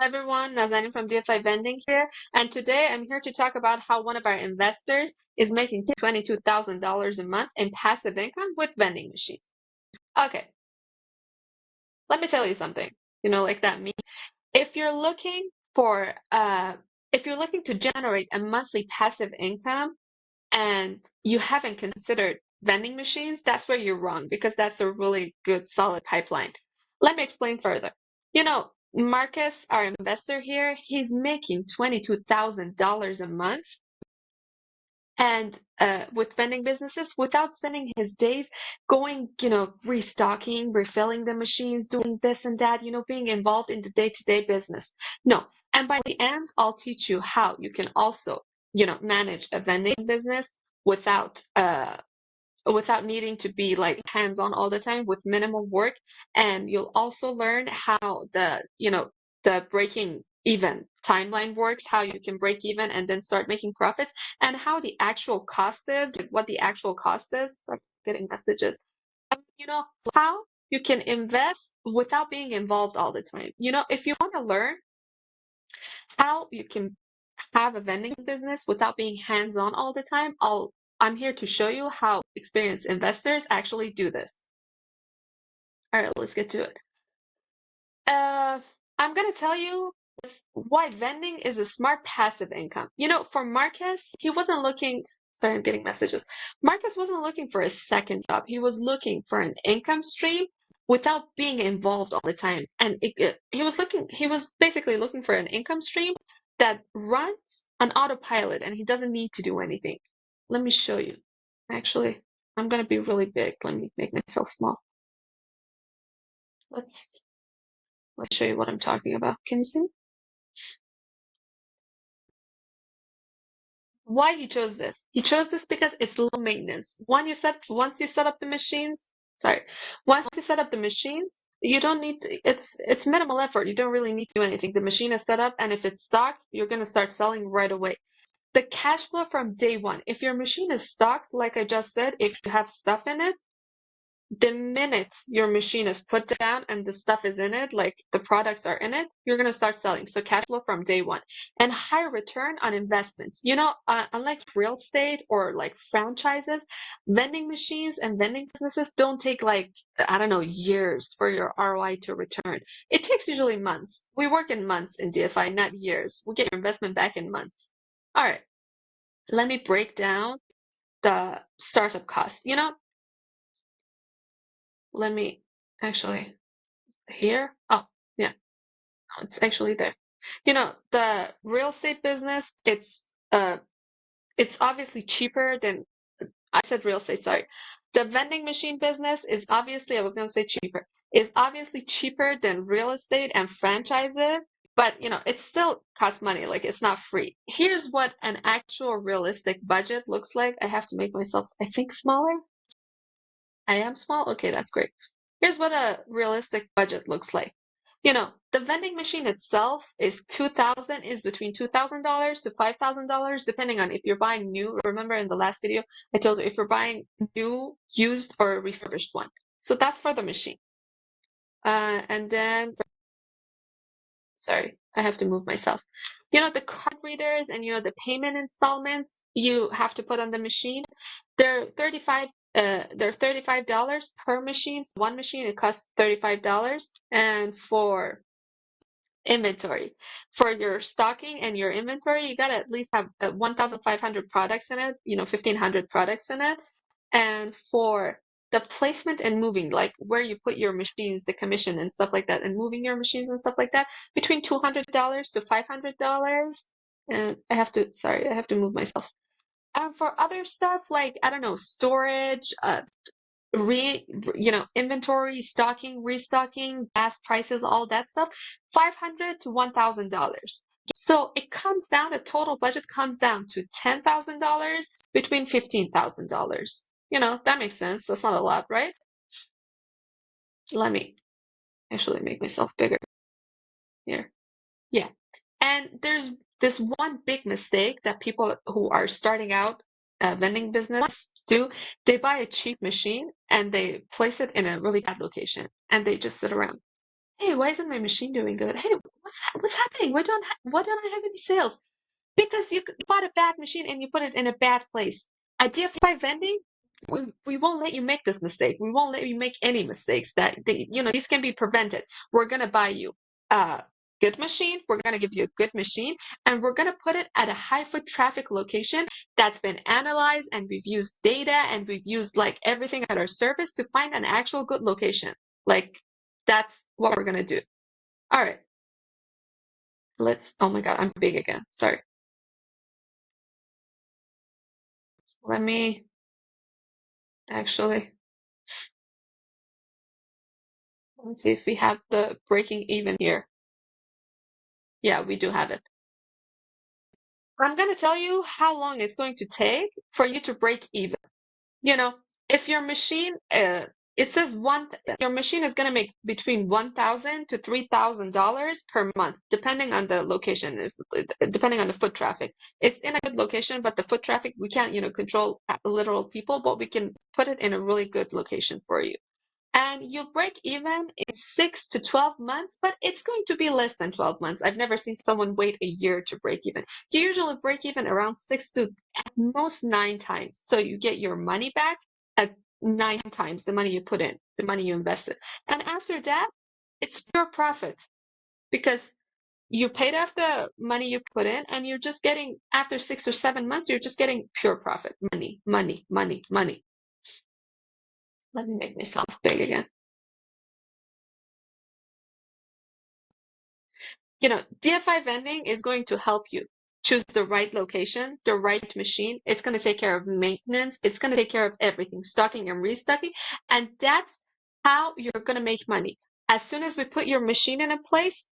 Everyone, Nazanin from DFI Vending here, and today I'm here to talk about how one of our investors is making $22,000 a month in passive income with vending machines. Okay, let me tell you something. Like that me. If you're looking for if you're looking to generate a monthly passive income and you haven't considered vending machines, that's where you're wrong because that's a really good solid pipeline. Let me explain further. Marcus, our investor here, he's making $22,000 a month and with vending businesses without spending his days going, restocking, refilling the machines, doing this and that, being involved in the day-to-day business. No. And by the end, I'll teach you how you can also, manage a vending business without without needing to be like hands-on all the time with minimal work. And you'll also learn how the breaking even timeline works, how you can break even and then start making profits, and how the actual cost is, like what the actual cost is. I'm getting messages. And, how you can invest without being involved all the time. If you want to learn how you can have a vending business without being hands-on all the time, I'm here to show you how experienced investors actually do this. All right, let's get to it. Uh, I'm gonna tell you why vending is a smart passive income. For Marcus, he wasn't looking. Sorry, I'm getting messages. Marcus wasn't looking for a second job. He was looking for an income stream without being involved all the time. And he was basically looking for an income stream that runs on autopilot and he doesn't need to do anything. Let me show you. Actually, I'm gonna be really big. Let me make myself small. Let's let's show you what I'm talking about. Can you see? Why he chose this? He chose this because it's low maintenance. Once you set up the machines, sorry, once you set up the machines, you don't need to, it's minimal effort. You don't really need to do anything. The machine is set up, and if it's stocked, you're gonna start selling right away. The cash flow from day one. If your machine is stocked, like I just said, if you have stuff in it, the minute your machine is put down and the stuff is in it, like the products are in it, you're going to start selling. So cash flow from day one and high return on investments. Unlike real estate or like franchises, vending machines and vending businesses don't take like, I don't know, years for your ROI to return. It takes usually months. We work in months in DFI, not years. We get your investment back in months. All right. Let me break down the startup costs. Let me actually here. Oh, yeah, no, it's actually there. The real estate business, it's obviously cheaper than I said real estate, sorry. The vending machine business is obviously, I was gonna say cheaper, is obviously cheaper than real estate and franchises, but it still costs money, like it's not free. Here's what an actual realistic budget looks like. I have to make myself, I think, smaller. I am small? Okay, that's great. Here's what a realistic budget looks like. The vending machine itself is between $2,000 to $5,000, depending on if you're buying new. Remember in the last video, I told you if you're buying new, used, or a refurbished one. So that's for the machine. And then, sorry, I have to move myself. The card readers and the payment installments you have to put on the machine. They're 35 they're $35 per machine. So one machine it costs $35. And for inventory, for your stocking and your inventory, you gotta at least have 1,500 products in it, 1,500 products in it. And for the placement and moving, like where you put your machines, the commission and stuff like that, and moving your machines and stuff like that, between $200 to $500. And I have to move myself. And for other stuff like, I don't know, storage, inventory, stocking, restocking, gas prices, all that stuff, 500 to $1,000. So it comes down, the total budget comes down to $10,000 between $15,000. That makes sense. That's not a lot, right? Let me actually make myself bigger here. Yeah. And there's this one big mistake that people who are starting out a vending business do. They buy a cheap machine and they place it in a really bad location and they just sit around. Hey, why isn't my machine doing good? Hey, what's happening? Why don't I have any sales? Because you bought a bad machine and you put it in a bad place. At DFI vending, we won't let you make this mistake. We won't let you make any mistakes these can be prevented. We're going to buy you a good machine. We're going to give you a good machine and we're going to put it at a high foot traffic location that's been analyzed and we've used data and we've used like everything at our service to find an actual good location. Like that's what we're going to do. All right. Oh my God, I'm big again. Sorry. Let me actually, let's see if we have the breaking even here. Yeah, we do have it. I'm going to tell you how long it's going to take for you to break even. You know, if your machine, it says your machine is going to make between $1,000 to $3,000 per month, depending on the location, depending on the foot traffic. It's in a good location, but the foot traffic, we can't, control literal people, but we can put it in a really good location for you. And you'll break even in 6 to 12 months, but it's going to be less than 12 months. I've never seen someone wait a year to break even. You usually break even around six to at most 9 times. So you get your money back at 9 times the money you put in, the money you invested. And after that, it's pure profit because you paid off the money you put in and you're just getting, after 6 or 7 months, you're just getting pure profit. Money, money, money, money. Let me make myself big again. DFI vending is going to help you choose the right location, the right machine. It's going to take care of maintenance. It's going to take care of everything, stocking and restocking. And that's how you're going to make money. As soon as we put your machine in a place,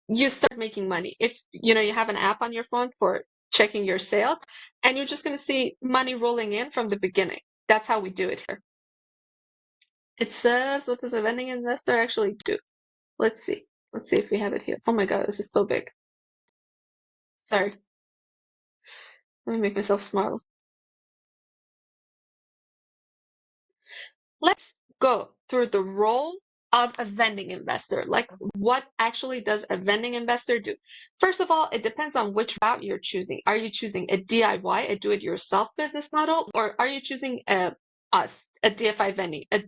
you start making money. If you have an app on your phone for checking your sales, and you're just going to see money rolling in from the beginning. That's how we do it here. It says, what does a vending investor actually do? Let's see. Let's see if we have it here. Oh my God, this is so big. Sorry. Let me make myself smile. Let's go through the role of a vending investor. Like, what actually does a vending investor do? First of all, it depends on which route you're choosing. Are you choosing a DIY, a do-it-yourself business model, or are you choosing a DFI vending, a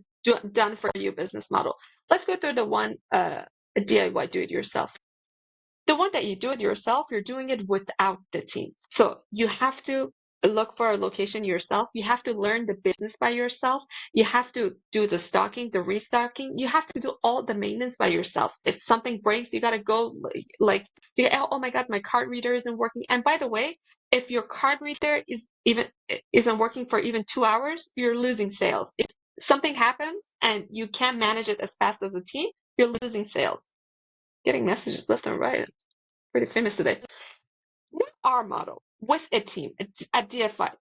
done-for-you business model? Let's go through the one, a DIY, do-it-yourself. The one that you do it yourself, you're doing it without the team. So you have to look for a location yourself. You have to learn the business by yourself. You have to do the stocking, the restocking. You have to do all the maintenance by yourself. If something breaks, you got to go oh my God, my card reader isn't working. And by the way, if your card reader isn't working for even 2 hours, you're losing sales. If something happens and you can't manage it as fast as a team, you're losing sales. Getting messages left and right. Pretty famous today. With our model, with a team at DFI,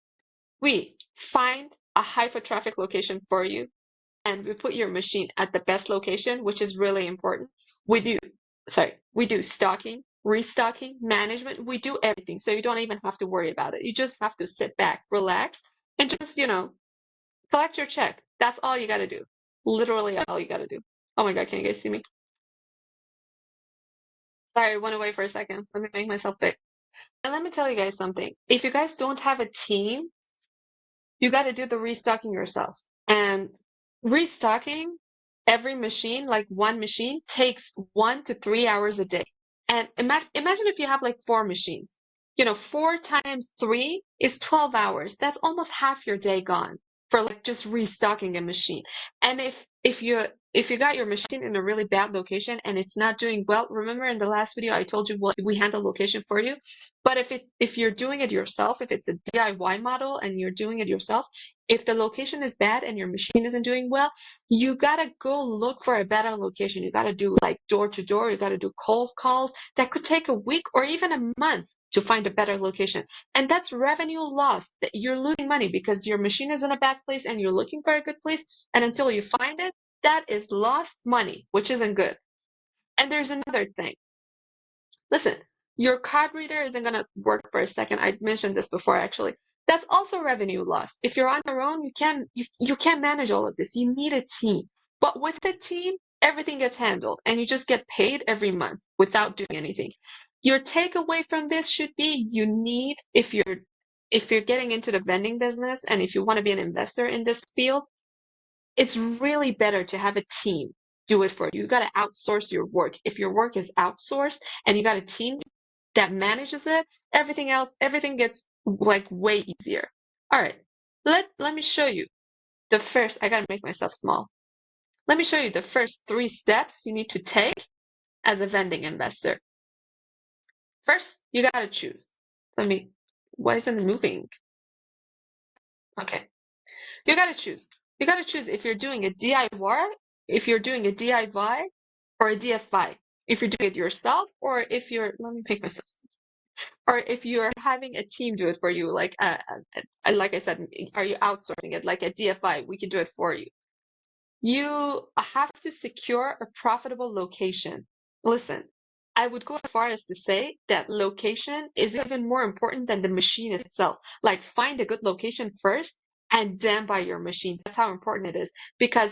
we find a high foot traffic location for you and we put your machine at the best location, which is really important. We do stocking, restocking, management. We do everything. So you don't even have to worry about it. You just have to sit back, relax, and just, collect your check. That's all you got to do. Literally all you got to do. Oh my God, can you guys see me? Sorry, I went away for a second. Let me make myself big. And let me tell you guys something. If you guys don't have a team, you got to do the restocking yourself. And restocking every machine, like one machine, takes 1 to 3 hours a day. And imagine if you have like 4 machines. 4 times 3 is 12 hours. That's almost half your day gone for like just restocking a machine. And if you got your machine in a really bad location and it's not doing well, remember in the last video I told you what we handle location for you. But if you're doing it yourself, if it's a DIY model and you're doing it yourself, if the location is bad and your machine isn't doing well, you gotta go look for a better location. You gotta do like door to door. You gotta do cold calls. That could take a week or even a month to find a better location. And that's revenue lost. That you're losing money because your machine is in a bad place and you're looking for a good place. And until you find it, that is lost money, which isn't good. And there's another thing. Listen, your card reader isn't going to work for a second. I mentioned this before, actually. That's also revenue loss. If you're on your own, you can't manage all of this. You need a team. But with a team, Everything gets handled and you just get paid every month without doing anything. Your takeaway from this should be you need, if you're getting into the vending business and if you want to be an investor in this field, it's really better to have a team do it for you. You got to outsource your work. If your work is outsourced and you got a team that manages it, everything else, everything gets like way easier. All right. Let me show you the first, I got to make myself small. Let me show you the first 3 steps you need to take as a vending investor. First, you got to choose. Why isn't it moving? Okay. You got to choose. You got to choose if you're doing a DIY, if you're doing a DIY or a DFI. If you're doing it yourself or if you're, let me pick myself, or if you're having a team do it for you, like I said, are you outsourcing it? Like a DFI, we can do it for you. You have to secure a profitable location. Listen, I would go as far as to say that location is even more important than the machine itself. Like find a good location first and then buy your machine. That's how important it is because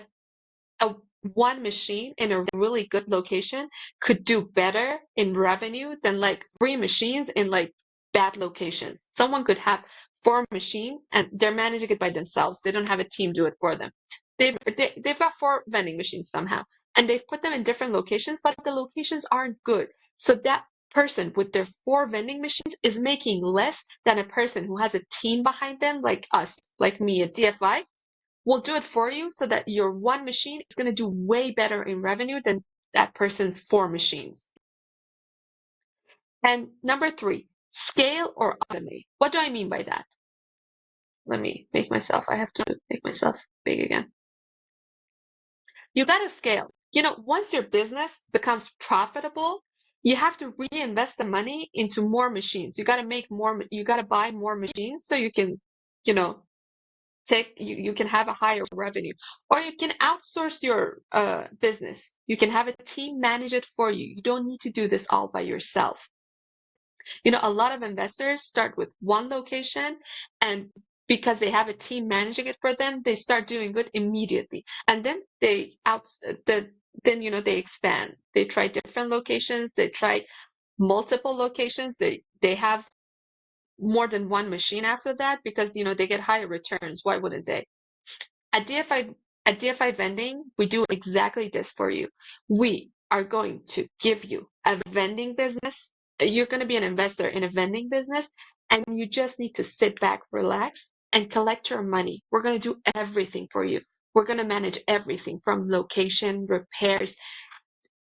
a one machine in a really good location could do better in revenue than like 3 machines in like bad locations. Someone could have 4 machines and they're managing it by themselves. They don't have a team do it for them. They've got 4 vending machines somehow and they've put them in different locations, but the locations aren't good. So that person with their 4 vending machines is making less than a person who has a team behind them, like us, like me, a DFI will do it for you so that your one machine is going to do way better in revenue than that person's 4 machines. And number 3, scale or automate. What do I mean by that? I have to make myself big again. You got to scale. Once your business becomes profitable, you have to reinvest the money into more machines. You got to you got to buy more machines so you can, you know, you can have a higher revenue, or you can outsource your business. You can have a team manage it for you. You don't need to do this all by yourself. A lot of investors start with one location, and because they have a team managing it for them, they start doing good immediately, and then they expand. They try different locations. They try multiple locations. They have more than one machine after that because they get higher returns. Why wouldn't they? At DFI at DFI Vending, we do exactly this for you. We are going to give you a vending business. You're going to be an investor in a vending business, and you just need to sit back, relax, and collect your money. We're going to do everything for you. We're going to manage everything from location, repairs,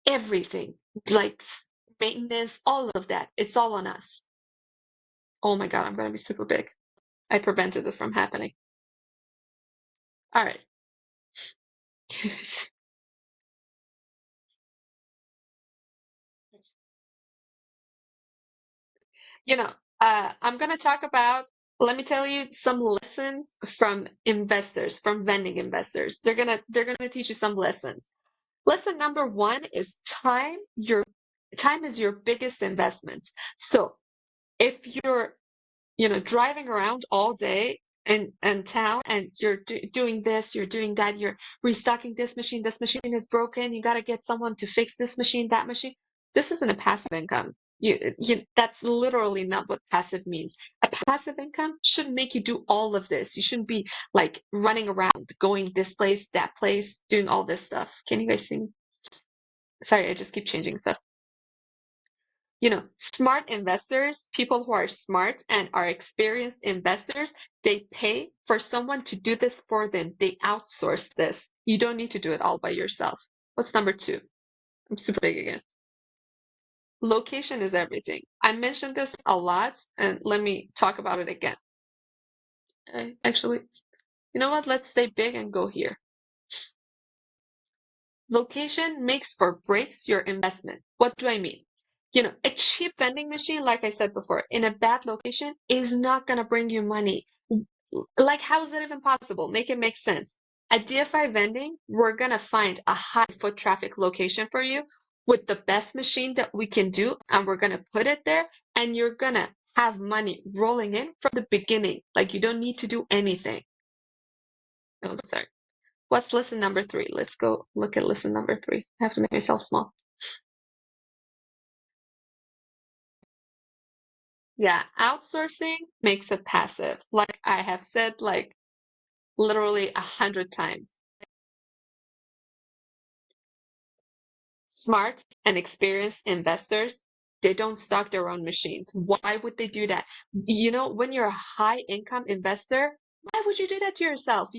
everything, like maintenance, all of that. It's all on us. Oh my God, I'm going to be super big. I prevented it from happening. All right. You know, I'm going to talk about, let me tell you some lessons from investors, from vending investors. They're going to teach you some lessons. Lesson number 1 is time. Your time is your biggest investment. So if you're driving around all day in town and you're doing this, you're doing that, you're restocking this machine is broken, you got to get someone to fix this machine, that machine. This isn't a passive income. That's literally not what passive means. A passive income shouldn't make you do all of this. You shouldn't be like running around, going this place, that place, doing all this stuff. Can you guys see me? Sorry, I just keep changing stuff. Smart investors, people who are smart and are experienced investors, they pay for someone to do this for them. They outsource this. You don't need to do it all by yourself. What's number 2? I'm super big again. Location is everything. I mentioned this a lot, and let me talk about it again. Actually, you know what? Let's stay big and go here. Location makes or breaks your investment. What do I mean? A cheap vending machine, like I said before, in a bad location is not going to bring you money. Like, how is that even possible? Make it make sense. At DFI Vending, we're going to find a high foot traffic location for you with the best machine that we can do, and we're going to put it there, and you're going to have money rolling in from the beginning. Like, you don't need to do anything. Oh, sorry. What's lesson number three? Let's go look at lesson number three. I have to make myself small. Yeah, outsourcing makes it passive. Like I have said, like literally 100 times. Smart and experienced investors, they don't stock their own machines. Why would they do that? When you're a high income investor, why would you do that to yourself?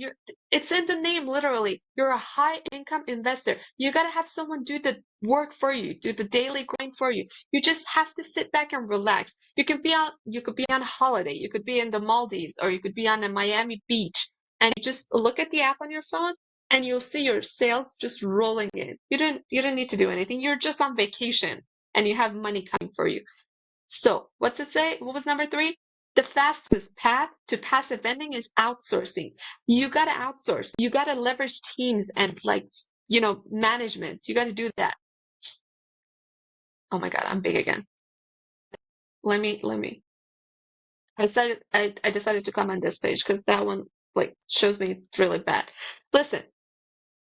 It's in the name, literally. You're a high income investor. You got to have someone do the work for you, do the daily grind for you. You just have to sit back and relax. You could be on holiday, you could be in the Maldives, or you could be on a Miami beach, and you just look at the app on your phone and you'll see your sales just rolling in. You don't need to do anything. You're just on vacation and you have money coming for you. So, what's it say? What was number three? The fastest path to passive vending is outsourcing. You got to outsource. You got to leverage teams and management. You got to do that. Oh my God, I'm big again. Let me. I decided to come on this page because that one like shows me it's really bad. Listen,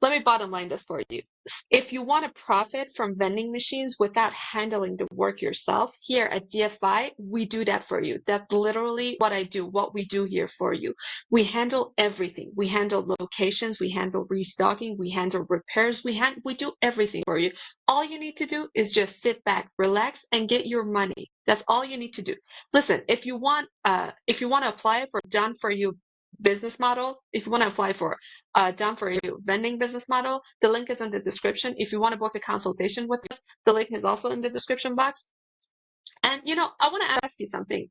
let me bottom line this for you. If you want to profit from vending machines without handling the work yourself, here at DFI, we do that for you. That's literally what I do, what we do here for you. We handle everything. We handle locations, we handle restocking, we handle repairs, we do everything for you. All you need to do is just sit back, relax, and get your money. That's all you need to do. Listen, if you want to apply for done for you business model, if you want to apply for done for you vending business model. The link is in the description. If you want to book a consultation with us, the link is also in the description box. And I want to ask you something.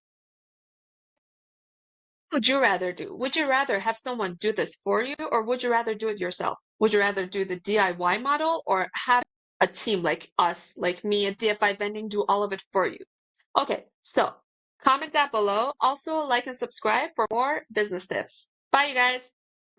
What would you rather do? Would you rather have someone do this for you, or would you rather do it yourself? Would you rather do the DIY model or have a team like us, like me at DFI Vending, do all of it for you? Okay, so comment down below. Also, like and subscribe for more business tips. Bye, you guys.